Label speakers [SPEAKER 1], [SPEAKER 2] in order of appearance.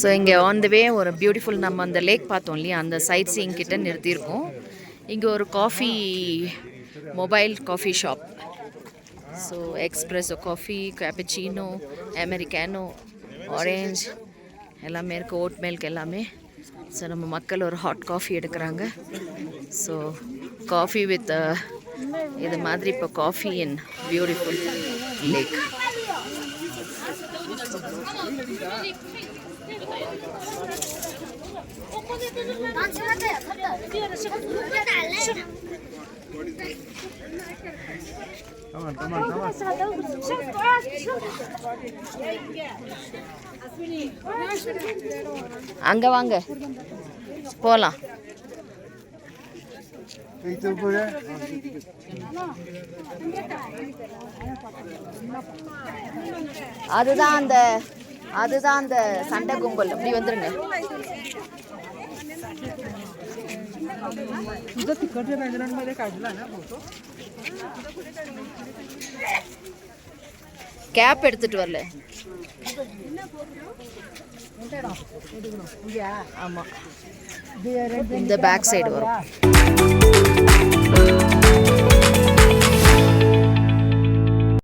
[SPEAKER 1] So இங்கே on the வே ஒரு beautiful நம்ம அந்த லேக் பார்த்தோம் இல்லையா, அந்த சைட் சீயிங் கிட்ட நிறுத்தியிருக்கோம். இங்கே ஒரு coffee mobile coffee shop. So espresso coffee, cappuccino, americano, orange எல்லாமே இருக்குது. ஓட் மில்க் எல்லாமே. ஸோ நம்ம மக்கள் ஒரு ஹாட் காஃபி எடுக்கிறாங்க. ஸோ காஃபி வித் இது மாதிரி இப்போ காஃபி இன் பியூட்டிஃபுல் லேக். அங்கே வாங்க போகலாம். அதுதான் அந்த சண்டை கும்பல். அப்படி வந்துருங்க. கேப் எடுத்துட்டு வரல. ஆமா, இந்த பேக் சைடு வரும்.